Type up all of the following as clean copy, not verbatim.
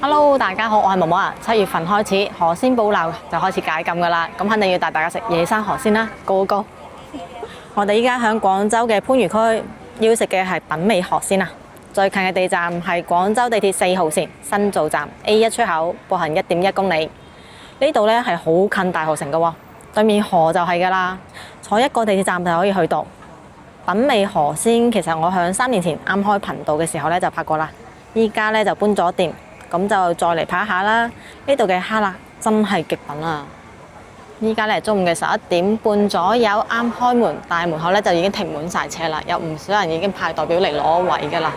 Hello，大家好，我係毛毛啊。7月份開始，河鮮保留就開始解禁噶啦，咁肯定要帶大家食野生河鮮啦，Go Go！我哋依家喺廣州嘅番禺區，要食嘅係品味河鮮啊。最近嘅地站係廣州地鐵4號線新造站 A1 出口，步行1.1公里。呢度呢係好近大學城噶喎，對面河就係噶啦，坐一個地鐵站就可以去到。品味河鮮其實我響3年前啱開頻道嘅時候呢就拍過啦，依家呢就搬咗店。咁就再嚟拍下啦！呢度嘅蝦辣真係極品啊！依家咧中午嘅11點半左右啱開門，但係門口咧就已經停滿晒車啦，有唔少人已經派代表嚟攞位噶啦。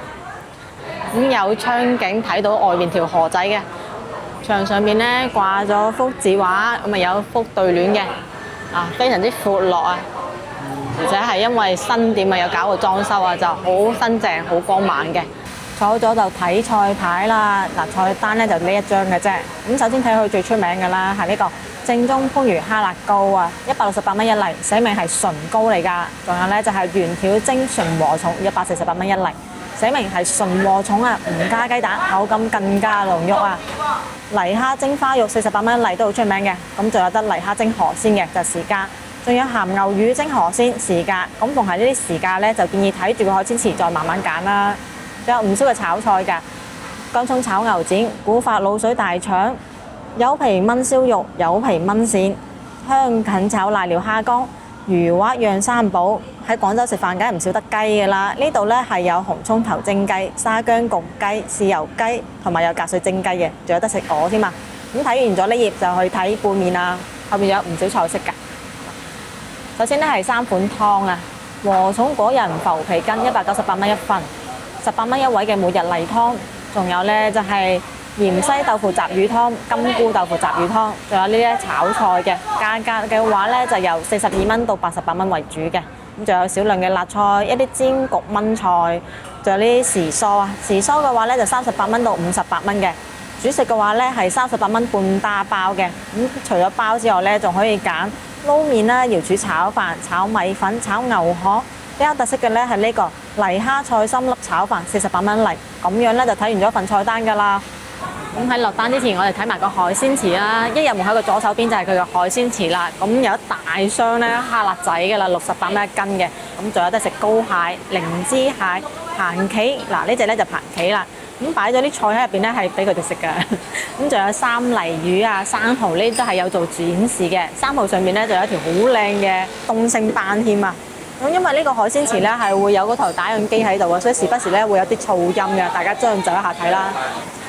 咁有窗景睇到外面條河仔嘅，牆上面咧掛咗幅字畫，咁啊有幅對聯嘅，非常之闊落啊！而且係因為新店啊有搞過裝修啊，就好新淨、好光猛嘅。坐咗就睇菜牌啦，菜單咧就呢一張嘅啫。咁首先睇佢最出名嘅啦，係呢個正宗番禺蝦辣膏啊，168蚊一粒，寫明係純膏嚟㗎。仲有咧就係原條蒸純禾蟲，148蚊一粒，寫明係純禾蟲啊，唔加雞蛋，口感更加濃郁啊。泥蝦蒸花肉48蚊一粒都好出名嘅。咁仲有得泥蝦蒸河鮮嘅就時價，仲有鹹牛魚蒸河鮮時價。咁逢係呢啲時價咧，就建議睇住個海鮮池再慢慢揀啦。仲有唔少嘅炒菜㗎，薑葱炒牛展、古法滷水大腸、柚皮炆燒肉、柚皮炆鱔、香芹炒瀨尿蝦乾、魚滑釀三寶。喺廣州食飯梗係唔少得雞㗎啦，呢度呢係有紅葱頭蒸雞、沙薑焗雞、豉油雞同埋有隔水蒸雞嘅，仲有得食鵝添啊！咁睇完咗呢頁就去睇背面啦，後面有唔少菜式㗎。首先呢係3款湯啊，禾蟲果仁浮皮羹198蚊一份。18蚊一位嘅每日例湯，仲有呢就係芫茜豆腐雜魚湯、金菇豆腐雜魚湯，仲有呢啲炒菜嘅價格嘅話呢，就由42蚊到88蚊為主嘅。咁仲有少量嘅辣菜，一啲煎焗炆菜，仲有呢啲時蔬啊。時蔬嘅話呢，就38蚊到58蚊嘅。主食嘅話呢，係38蚊半打包嘅。咁除咗包之外呢，仲可以揀撈麵啦、瑤柱炒飯、炒米粉、炒牛河。比較特色嘅呢係呢個泥蝦菜心粒炒飯，48蚊一粒。咁樣呢就睇完咗份菜單㗎啦。咁喺落單之前，我哋睇埋個海鮮池啦。一入門口嘅左手邊就係佢嘅海鮮池啦。咁有一大箱呢蝦辣仔㗎啦，68蚊一斤嘅。咁仲有得食膏蟹、靈芝蟹、蟠棋。嗱呢隻呢就蟠棋啦。咁擺咗啲菜喺入邊呢係俾佢哋食㗎。咁仲有三泥魚啊、生蠔呢都係有做展示嘅。生蠔上面呢就有一條好靚嘅東星斑添啊！咁因為呢個海鮮池咧係會有嗰台打印機喺度啊，所以時不時咧會有啲噪音嘅，大家將就一下睇啦。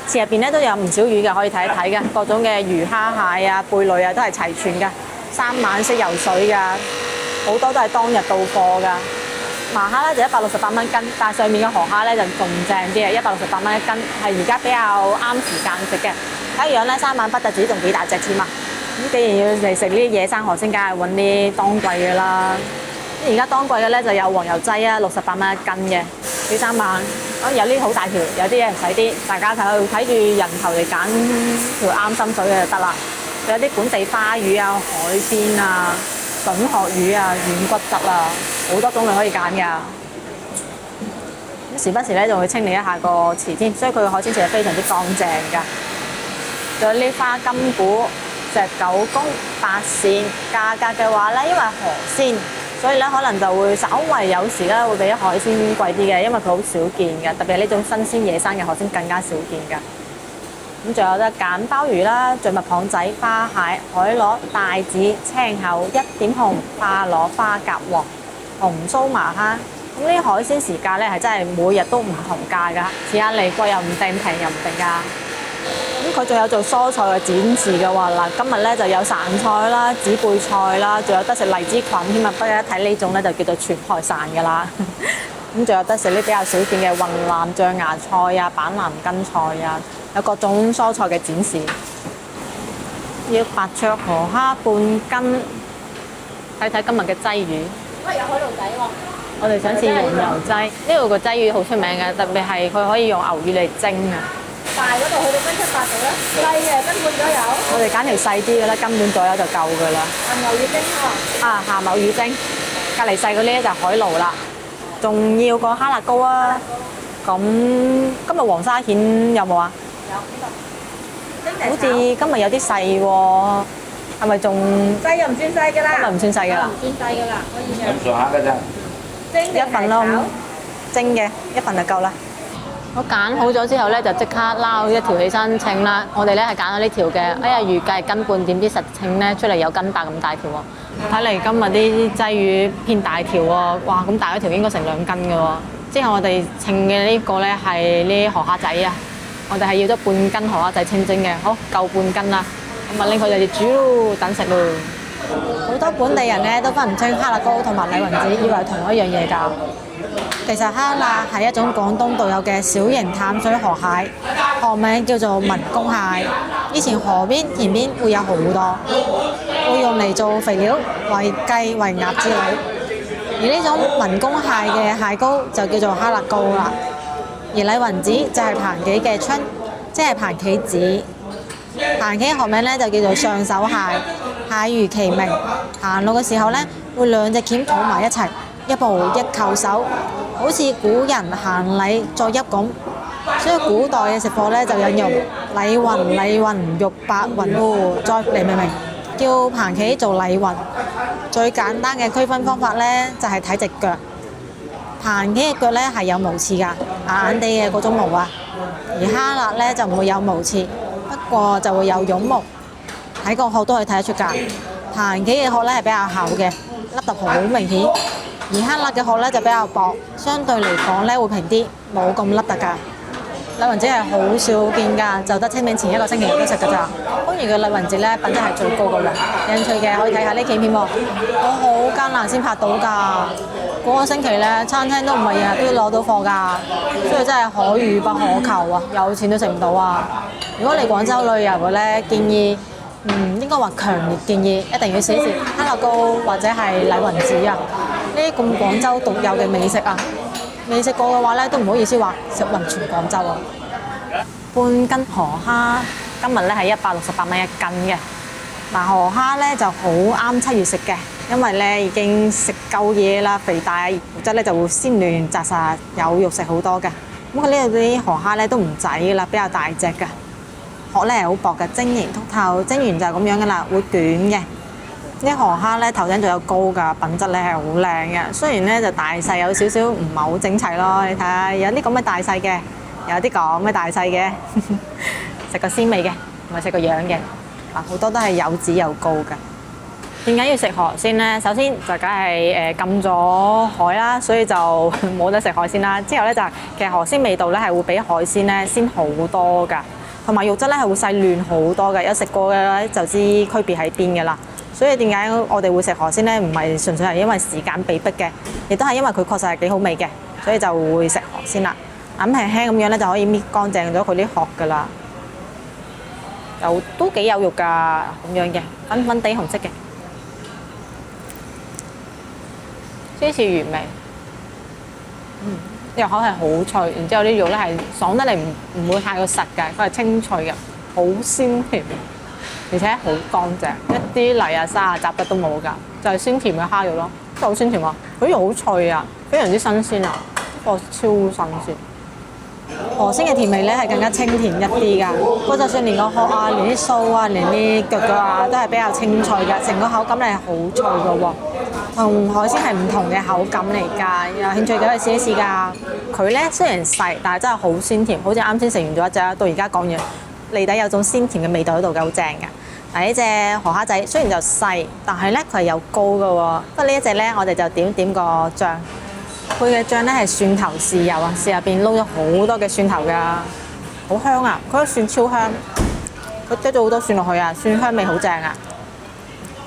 池入邊咧都有唔少魚嘅，可以睇一睇嘅，各種嘅魚蝦蟹啊、貝類啊都係齊全嘅。3晚式游水㗎，好多都係當日到貨㗎。麻蝦咧就168蚊斤，但係上面嘅河蝦咧就仲正啲嘅，168蚊一斤，係而家比較啱時間食嘅。睇樣咧3晚不特止，仲幾大隻添啊！咁既然要嚟食呢啲野生河鮮，梗係揾啲當季嘅啦。而家當季嘅咧就有黃油劑啊，68蚊一斤嘅，幾3晚。咁有啲好大條，有啲嘢細啲，大家睇住人頭嚟揀條啱心水嘅就得啦。有啲本地花魚啊、海鮮啊、筍殼魚啊、軟骨質啊，好多種類可以揀㗎。咁時不時咧仲會清理一下個池添，所以佢個海鮮池係非常之乾淨㗎。仲有呢花金菇、石狗公、八扇，價格嘅話咧，因為河鮮。所以咧，可能就會稍為有時咧會比海鮮貴啲嘅，因為佢好少見嘅，特別係呢種新鮮野生嘅河鮮更加少見㗎。咁仲有得揀鮑魚啦、醉蜜蚌仔、花蟹、海螺、帶子、青口、一點紅、花螺、花甲王、紅酥麻蝦。咁呢啲海鮮時價咧係真係每日都唔同價㗎，時間嚟貴又唔定，平又唔定㗎。咁佢仲有做蔬菜嘅展示嘅話，嗱今日咧就有潺菜啦、紫貝菜啦，仲有得食荔枝菌添啊！不過一睇呢種咧就叫做全海潺㗎啦。咁仲有得食啲比較少見嘅雲南象牙菜啊、板藍根菜啊，有各種蔬菜嘅展示。要白灼河蝦半斤，睇睇今日嘅鯽魚。有海鱸仔喎。我哋想試用油鯽，呢度個鯽魚好出名嘅，特別係佢可以用牛魚嚟蒸啊。大嗰度去到斤7、8度啦，細嘅斤半左右。我哋揀條細啲嘅啦，斤半左右就夠㗎啦。鹹牛魚蒸喎。鹹牛魚蒸，隔離細嗰啲咧就海鱸啦。仲要個蝦辣膏啊！咁今日黃沙蜆有冇啊？有呢好似今日有啲細喎，係咪仲細又唔算細㗎啦，今日唔算細㗎啦？唔算細㗎啦，可以咁上下嘅啫。蒸一份咯，蒸嘅一份就夠啦。我揀好咗之後咧，就即刻撈一條起身稱啦。我哋咧係揀咗呢條嘅，哎呀預計斤半，點知實稱咧出嚟有斤8咁大條喎。睇嚟今日啲鯽魚偏大條喎，哇咁大一條應該成2斤嘅喎。之後我哋稱嘅呢個咧係呢河蝦仔啊，我哋係要咗半斤河蝦仔清蒸嘅，好夠半斤啦。咁啊拎佢就要煮咯，等食咯。好多本地人咧都分唔清蝦辣膏同埋禮雲子，以為係同一樣嘢㗎。其實蝦辣係一種廣東獨有嘅小型淡水河蟹，學名叫做文公蟹。以前河邊、田邊會有好多，會用嚟做肥料，餵雞、餵鴨之類。而呢種文公蟹嘅蟹膏就叫做蝦辣膏啦。而禮雲子就係蟛蜞嘅春，即係蟛蜞子。蟛蜞學名咧就叫做上手蟹，蟹如其名，行路嘅時候咧會2隻鉗抱埋一齊，一步一叩手，好似古人行禮作揖咁。所以古代嘅食貨咧就引用禮雲、禮雲、肉白雲喎，再嚟明明叫蟛蜞做禮雲。最簡單嘅區分方法咧就係睇隻腳，蟛蜞嘅腳咧係有毛刺㗎，硬硬地嘅嗰種毛啊。而蝦辣咧就唔會有毛刺，不過就會有絨毛，睇個殼都可以睇得出㗎。蟛蜞嘅殼咧係比較厚嘅，凹凸好明顯；而蝦辣嘅殼咧就比較薄，相對嚟講咧會平啲，冇咁凹凸㗎。禮雲子係好少見㗎，就得清明前1個星期都食㗎咋。番禺嘅禮雲子咧品質係最高㗎喎，有興趣嘅可以睇下呢幾片喎。我好艱難先拍到㗎，嗰個星期咧餐廳都唔係日日都攞到貨㗎，所以真係可遇不可求啊！有錢都食唔到啊！如果嚟廣州旅遊嘅咧，建議應該話強烈建議一定要試一試蝦辣膏或者係禮雲子啊！呢啲咁廣州獨有嘅美食啊！未食過嘅話咧，都唔好意思話食勻全廣州啊！半斤河蝦今日咧係168蚊1斤嘅。嗱，河蝦咧就好啱7月食嘅，因為咧已經食夠嘢啦，肥大肉質咧就會鮮嫩紮實，有肉食好多嘅。咁佢呢度啲河蝦咧都唔仔啦，比較大隻嘅，殼咧係好薄嘅，晶瑩剔透，蒸完就係咁樣噶啦，會捲嘅。啲河蝦咧頭頂仲有膏㗎，品質咧係好靚嘅。雖然咧就大細有少少唔係好整齊咯，你睇下有啲咁嘅大細嘅，有啲咁嘅大細嘅，食個鮮味嘅，唔係食個樣嘅。嗱，好多都係有籽有膏㗎。點解要食河鮮咧？首先就梗係禁咗海啦，所以就冇得食海鮮啦。之後咧就其實河鮮味道咧係會比海鮮咧鮮好多㗎，同埋肉質咧係會細嫩好多嘅。有食過嘅就知區別喺邊㗎啦。所以點解我哋會食河鮮咧？唔係純粹係因為時間被逼嘅，亦都係因為佢確實係幾好味嘅，所以就會食河鮮啦。咁輕輕咁樣咧就可以搣乾淨咗佢啲殼㗎啦，又都幾有肉㗎，咁樣嘅粉粉地紅色嘅，芝士原味，啲口係好脆，然之後啲肉咧係爽得嚟，唔會太過實㗎，佢係清脆嘅，好鮮甜。而且好乾淨，一啲泥啊沙啊雜質都冇㗎，就係鮮甜嘅蝦肉咯，真係好鮮甜啊！佢肉好脆啊，非常之新鮮啊，超新鮮。河鮮嘅甜味咧係更加清甜一啲㗎，我就算連個殼啊、連啲鬚啊、連啲腳啊都係比較清脆㗎，成個口感咧係好脆㗎喎，同海鮮係唔同嘅口感嚟㗎。有興趣嘅可以試一試㗎。佢咧雖然細，但係真係好鮮甜，好似啱先食完咗一隻，到而家講完。脷底有種鮮甜嘅味道喺度嘅，好正㗎。嗱，呢隻河蝦仔雖然就細，但係咧佢係有膏嘅喎。不過呢一隻咧，我哋就點個醬，配嘅醬咧係蒜頭豉油啊，豉入邊撈咗好多嘅蒜頭㗎，好香啊！佢啲蒜超香，佢擠咗好多蒜落去啊，蒜香味好正啊！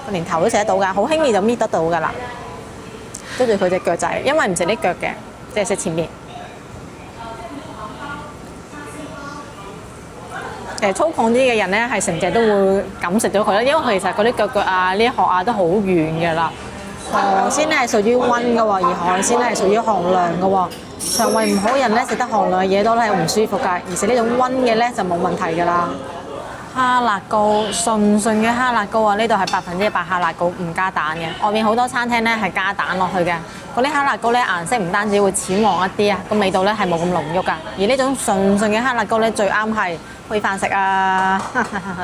連頭都食得到㗎，好輕易就搣得到㗎啦。跟住佢隻腳仔，因為唔食啲腳嘅，即係食前面。粗獷啲嘅人咧，係成隻都會咁食咗佢啦，因為其實嗰啲腳啊、呢啲殼啊都好軟嘅啦。河鮮咧係屬於溫嘅喎，而海鮮咧係屬於寒涼嘅喎。腸胃唔好嘅人咧食得寒涼嘅嘢多咧係唔舒服㗎，而食呢種溫嘅咧就冇問題㗎啦。蝦辣膏純嘅蝦辣膏啊，呢度係100%蝦辣膏，唔加蛋嘅。外面好多餐廳咧係加蛋落去嘅。嗰啲蝦辣膏咧顏色唔單止會淺黃一啲啊，個味道咧係冇咁濃郁㗎。而呢種純嘅蝦辣膏咧最啱係燴飯食啊！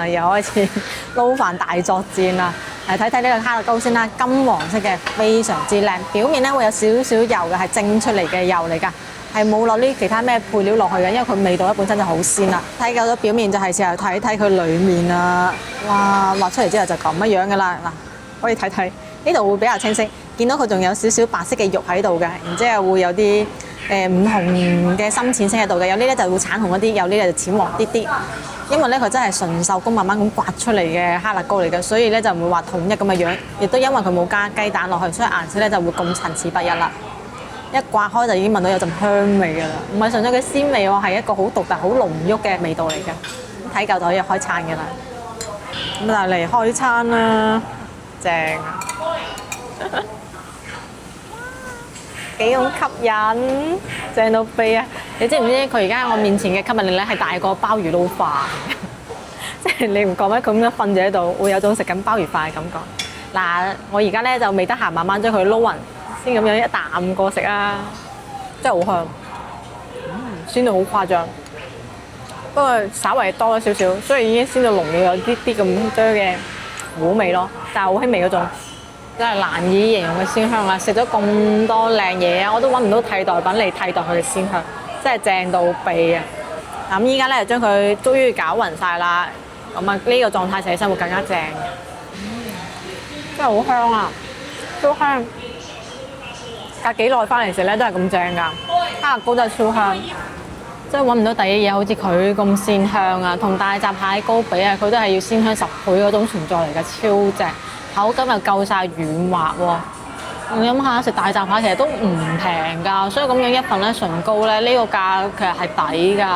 又開始撈飯大作戰啦！嚟睇睇呢個哈密糕先啦，金黃色嘅，非常之靚，表面咧會有少少油嘅，係蒸出嚟嘅油嚟㗎，係冇落啲其他咩配料落去嘅，因為佢味道咧本身就好鮮啦。睇夠咗表面就係時候睇睇佢裡面啦。哇！畫出嚟之後就咁樣㗎啦，嗱，可以睇睇呢度會比較清晰，見到佢仲有少少白色嘅肉喺度嘅，然之後會有啲唔同嘅深淺色喺度嘅，有啲咧就會橙紅一啲，有啲咧就淺黃啲啲。因為咧佢真係純手工慢慢咁刮出嚟嘅哈密糕嚟嘅，所以咧就唔會話統一咁嘅樣，亦都因為佢冇加雞蛋落去，所以顏色咧就會咁參差不一啦。一刮開就已經聞到有陣香味㗎啦，唔係純粹嘅鮮味喎，係一個好獨特、好濃郁嘅味道嚟嘅。睇夠就可以開餐㗎啦。咁就嚟開餐啦，正啊！幾咁吸引，正到飛啊！你知唔知佢而家喺我面前嘅吸引力咧係大過鮑魚撈飯？即係你唔覺咩？佢咁樣瞓住喺度，會有種食緊鮑魚飯嘅感覺。嗱，我而家咧就未得閒，慢慢將佢撈勻，先咁樣一啖過食啊！真係好香，鮮到好誇張。不過稍微多咗少少，所以已經鮮到濃到有啲啲咁多嘅苦味咯，但係好輕微嗰種。真係難以形容嘅鮮香啊！食咗咁多靚嘢啊，我都揾唔到替代品嚟替代佢嘅鮮香，真係正到痹啊！咁依家咧就將佢終於攪勻晒啦，咁啊呢個狀態食起身會更加正嘅，真係好香啊，超香！隔幾耐翻嚟食咧都係咁正㗎，哈密糕真係超香，真係揾唔到第二嘢好似佢咁鮮香啊！同大閘蟹糕比啊，佢都係要鮮香10倍嗰種存在嚟嘅，超正！口感又夠晒軟滑喎，你諗下食大閘蟹其實都唔平㗎，所以咁樣一份咧唇膏咧呢個價其實係抵㗎，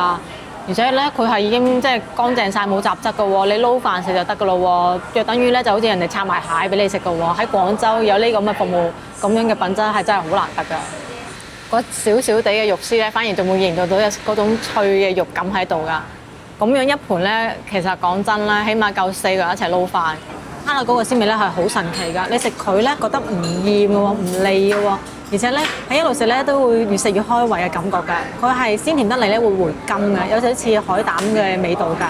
而且咧佢係已經即係乾淨晒冇雜質㗎喎，你撈飯食就得㗎咯喎，就等於咧就好似人哋拆埋蟹俾你食㗎喎，喺廣州有呢個咁嘅服務，咁樣嘅品質係真係好難得㗎。嗰少少地嘅肉絲咧，反而仲會營造到有嗰種脆嘅肉感喺度㗎。咁樣一盤咧，其實講真咧，起碼夠4個人一齊撈飯。哈密糕嘅鮮味咧係好神奇㗎，你食佢咧覺得唔厭嘅喎，唔膩嘅喎，而且咧喺一路食咧都會越食越開胃嘅感覺㗎。佢係鮮甜得嚟咧會回甘嘅，有少少似海膽嘅味道㗎。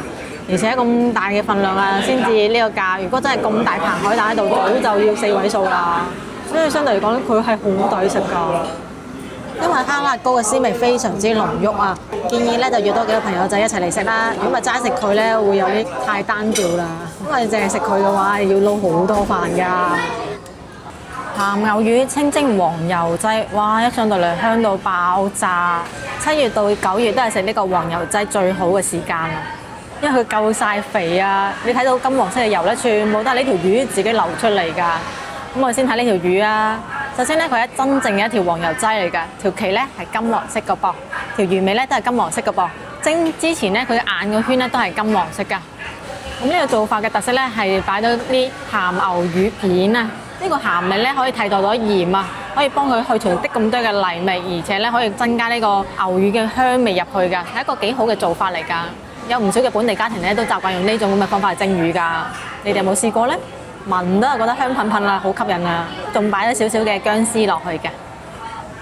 而且咁大嘅份量啊，先至呢個價。如果真係咁大棚海膽喺度，早就要4位數啦。所以相對嚟講，佢係好抵食㗎。因為哈密糕嘅鮮味非常之濃郁啊，建議咧就約多幾個朋友仔一齊嚟食啦。如果咪齋食佢咧，會有啲太單調啦。因為淨係食佢嘅話，要撈好多飯㗎。鹹牛魚清蒸黃油劑，哇！一上到嚟香到爆炸。7月到9月都係食呢個黃油劑最好嘅時間啦，因為佢夠晒肥啊！你睇到金黃色嘅油咧，全部都係呢條魚自己流出嚟㗎。咁我哋先睇呢條魚啊。首先咧，佢係真正嘅一條黃油劑嚟㗎，條鰭咧係金黃色嘅噃，條魚尾咧都係金黃色嘅噃。蒸之前咧，佢眼個圈咧都係金黃色㗎。咁呢個做法嘅特色咧係擺咗啲鹹牛魚片啊，呢個鹹味咧可以替代到鹽啊，可以幫佢去除啲咁多嘅泥味，而且咧可以增加呢個牛魚嘅香味入去㗎，係一個幾好嘅做法嚟㗎。有唔少嘅本地家庭咧都習慣用呢種咁嘅方法嚟蒸魚㗎，你哋有冇試過咧？聞都係覺得香噴噴啦，好吸引啊！仲擺咗少少嘅薑絲落去嘅，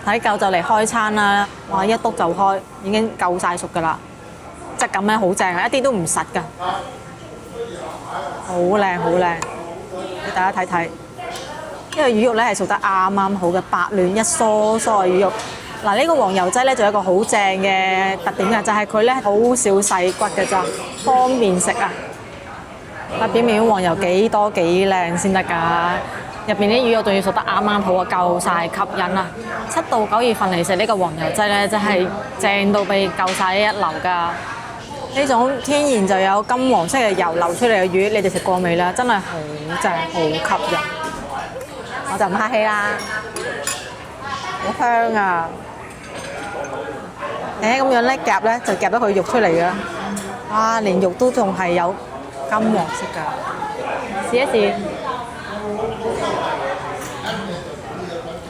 睇夠就嚟開餐啦！哇，一篤就開，已經夠晒熟㗎啦，質感咧好正啊，一啲都唔實㗎，好靚好靚，俾大家睇睇。呢個魚肉咧係熟得啱啱好嘅，白嫩一梳梳嘅魚肉。嗱，呢個黃油劑咧仲有一個好正嘅特點嘅，就係佢咧好少細骨嘅咋，方便食啊！表面黃油幾多幾靚先得㗎，入邊啲魚肉仲要熟得啱啱好啊，夠晒吸引啊！7到9月份嚟食呢個黃油劑咧，真係正到俾夠晒一流㗎。呢種天然就有金黃色嘅油流出嚟嘅魚，你哋食過未啦？真係好正，好吸引。我就唔客氣啦，好香啊！咁樣咧夾咧就夾到佢肉出嚟㗎，哇！連肉都仲係有金黃色㗎，試一試，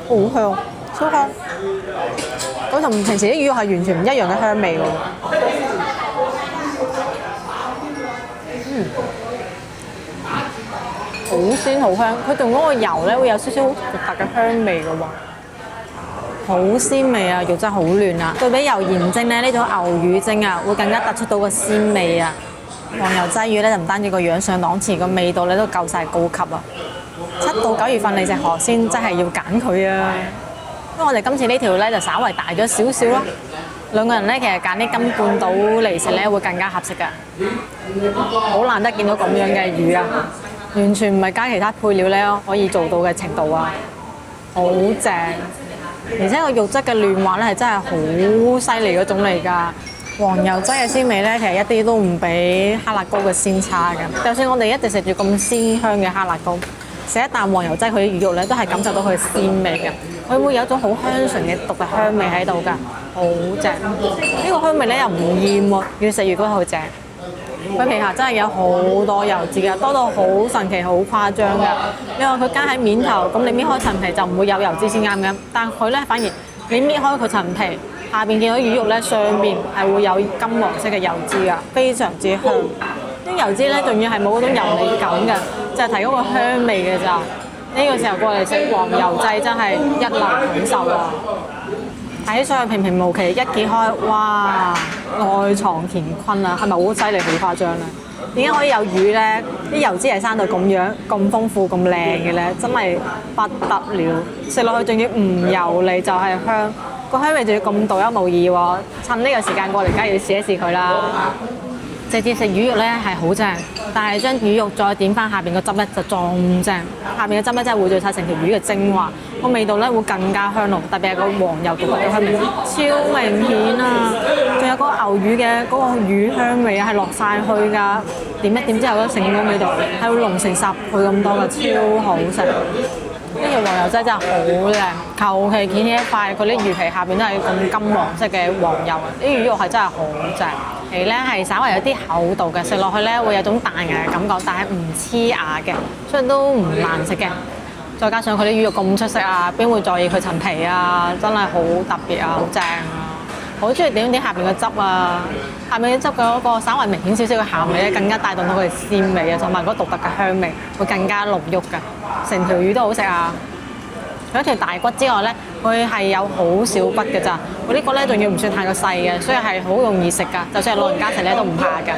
好香，超香。佢同平時啲魚肉係完全唔一樣嘅香味喎。好鮮好香，佢同嗰個油咧會有少少獨特嘅香味㗎喎，好鮮味啊，肉質好嫩啊。對比油鹽蒸咧，呢種牛乳蒸啊，會更加突出到個鮮味啊。黃油劑魚咧就唔單止個樣上檔次，個味道咧都夠晒高級啊。7到9月份嚟食河鮮真係要揀佢啊！因為我哋今次呢條咧就稍為大咗少少咯，兩個人咧其實揀啲金半島嚟食咧會更加合適㗎。好難得見到咁樣嘅魚啊，完全唔係加其他配料咧可以做到嘅程度啊，好正！而且個肉質嘅嫩滑咧係真係好犀利嗰種嚟㗎。黃油劑嘅鮮味咧，其實一啲都唔比哈辣膏嘅鮮差嘅。就算我哋一直食住咁鮮香嘅哈辣膏，食一啖黃油劑佢啲魚肉咧，都係感受到佢嘅鮮味嘅。佢會有一種好香醇嘅獨特香味喺度㗎，好正。呢個香味咧又唔厭喎，越食越覺得好正。佢皮下真係有好多油脂㗎，多到好神奇、好誇張㗎。你話佢加喺面頭，咁你搣開層皮就唔會有油脂先啱嘅。但係佢咧反而你搣開佢層皮，下邊見到魚肉咧，上邊係會有金黃色嘅油脂㗎，非常之香。啲油脂咧仲要係冇嗰種油膩感㗎，就係提嗰個香味嘅咋。呢個時候過嚟食黃油劑真係一流享受啊！睇上去平平無奇，一揭開，哇！內藏乾坤啊，係咪好犀利、好誇張咧？點解可以有魚咧？啲油脂係生到咁樣、咁豐富、咁靚嘅咧？真係不得了！食落去仲要唔油膩，就係香，個香味仲要咁獨一無二喎！趁呢個時間過嚟，梗係要試一試佢啦！直接食魚肉咧係好正，但係將魚肉再點翻下邊個汁咧就仲正。下邊嘅汁咧真係匯聚晒成條魚嘅精華，個味道咧會更加香濃，特別係個黃油獨特嘅香味超明顯啊！仲有嗰個牛魚嘅嗰個魚香味係落晒去㗎，點一點之後咧成個味道係會濃成10倍咁多㗎，超好食！呢條黃油劑真係好靚，求其掀起一塊，佢啲魚皮下邊都係咁金黃色嘅黃油啊！啲魚肉係真係好正，皮咧係稍為有啲厚度嘅，食落去咧會有種彈牙嘅感覺，但係唔黐牙嘅，所以都唔難食嘅。再加上佢啲魚肉咁出色啊，邊會在意佢層皮啊？真係好特別啊，好正啊！好中意點下邊嘅汁啊，下面嘅汁嘅嗰個稍為明顯少少嘅鹹味咧，更加帶動到佢嘅鮮味啊，同埋嗰獨特嘅香味會更加濃郁㗎。成條魚都好食啊！除咗條大骨之外咧，佢係有好少骨嘅咋，嗰啲骨咧仲要唔算太過細嘅，所以係好容易食㗎。就算係老人家食咧都唔怕㗎。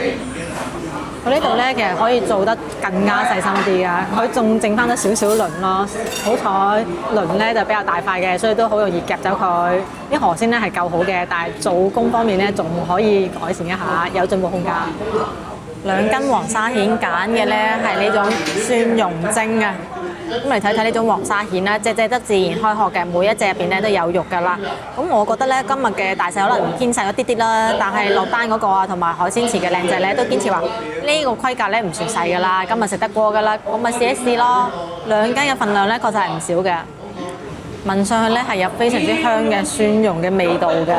佢呢度咧其實可以做得更加細心啲㗎，佢仲剩翻咗少少鱗咯。好彩鱗咧就比較大塊嘅，所以都好容易夾走佢。啲河鮮咧係夠好嘅，但係做工方面咧仲可以改善一下，有進步空間。2斤黃沙蜆揀嘅咧係呢種蒜蓉蒸啊。咁嚟睇睇呢種黃沙蜆啦，隻隻都自然開殼嘅，每一隻入邊咧都有肉㗎啦。咁我覺得咧今日嘅大細可能偏細咗啲啲啦，但係落單嗰個啊同埋海鮮池嘅靚仔咧都堅持話呢個規格咧唔算細㗎啦，今日食得過㗎啦，我咪試一試咯。2斤嘅份量咧確實係唔少嘅。聞上去咧係有非常之香嘅蒜蓉嘅味道嘅，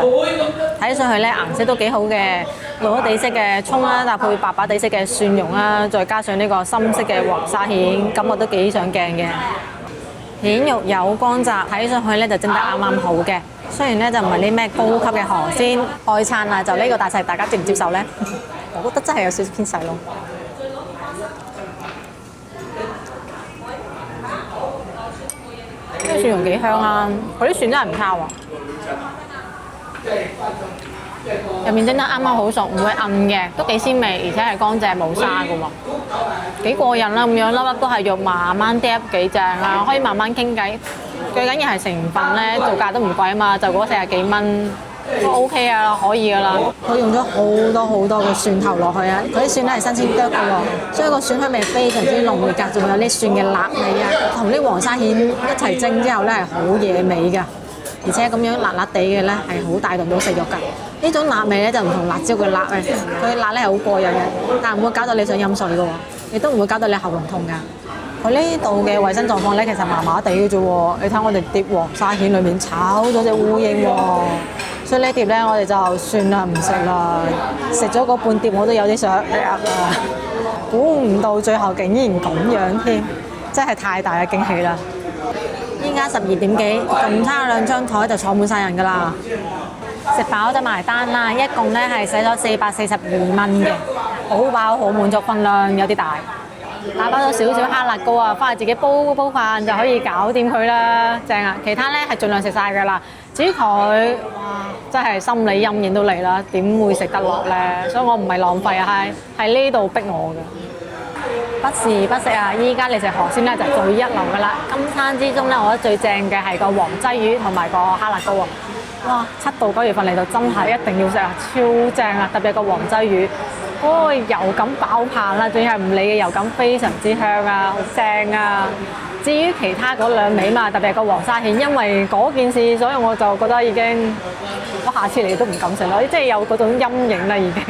睇上去咧顏色都幾好嘅，綠綠地色嘅葱啦，搭配白白地色嘅蒜蓉啦，再加上呢個深色嘅黃沙蜆，感覺都幾上鏡嘅。蜆肉有光澤，睇上去咧就蒸得啱啱好嘅。雖然咧就唔係啲咩高級嘅河鮮，外餐啊就呢個大細，大家接唔接受咧？我覺得真係有少少偏細咯。呢個蒜蓉幾香啊！佢啲蒜真係唔差喎，入面蒸得啱啱好熟，唔會韌嘅，都幾鮮味，而且係乾淨冇沙嘅喎，幾過癮啦！咁樣粒粒都係肉，慢慢嗒幾正啊！可以慢慢傾偈，最緊要係成分咧，造價都唔貴啊嘛，就嗰40幾蚊。都 OK 啊，可以噶啦。佢用咗好多嘅蒜頭落去啊，嗰啲蒜咧係新鮮剁嘅喎，所以個蒜香味非常之濃烈㗎，仲有啲蒜嘅辣味啊，同啲黃沙蜆一齊蒸之後咧係好惹味㗎，而且咁樣辣辣地嘅咧係好帶動到食欲㗎。呢種辣味咧就唔同辣椒嘅辣啊，佢辣咧係好過癮嘅，但係唔會搞到你想飲水嘅喎，亦都唔會搞到你喉嚨痛㗎。佢呢度嘅衞生狀況咧其實麻麻地嘅啫喎，你睇我哋碟黃沙蜆裏面炒咗隻烏蠅喎。所以呢碟咧，我哋就算啦，唔食啦。食咗嗰半碟，我都有啲想食啊！估唔到最後竟然咁樣添，真係太大嘅驚喜啦！依家12點幾，咁差2張枱就坐滿晒人㗎啦。食飽就埋單啦，一共咧係使咗442蚊嘅，好飽好滿足，分量有啲大。打包咗少少哈辣膏啊，翻去自己煲飯就可以搞掂佢啦，正啊！其他咧係盡量食晒㗎啦。至於佢，哇，真係心理陰影都嚟啦，點會食得落咧？所以我唔係浪費啊，係呢度逼我嘅。不是不識啊！依家你食河鮮咧就最一流噶啦。今餐之中咧，我覺得最正嘅係個黃鯽魚同埋個蝦辣膏啊！哇，7到9月份嚟到真係一定要食啊，超正啊！特別係個黃鯽魚，嗰個油感爆棚啦，仲要係唔理嘅油感非常之香啊，好正啊！至於其他嗰兩味嘛，特別係個黃沙蜆，因為嗰件事，所以我就覺得已經，我下次嚟都唔敢食咯，即係有嗰種陰影啦已經。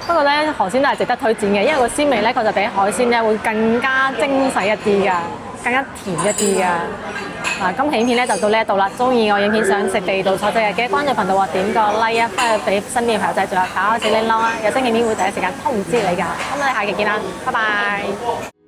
不過咧，河鮮都係值得推薦嘅，因為個鮮味咧，佢就比海鮮咧會更加精細一啲㗎，更加甜一啲㗎。嗱，今期影片咧就到呢一度啦。中意我影片想食地道菜式嘅，記得關注頻道啊，點個 like 啊，翻去俾身邊嘅朋友仔仲有打開小鈴鐺啊，有新影片會第一時間通知你㗎。咁我哋下期見啦，拜拜。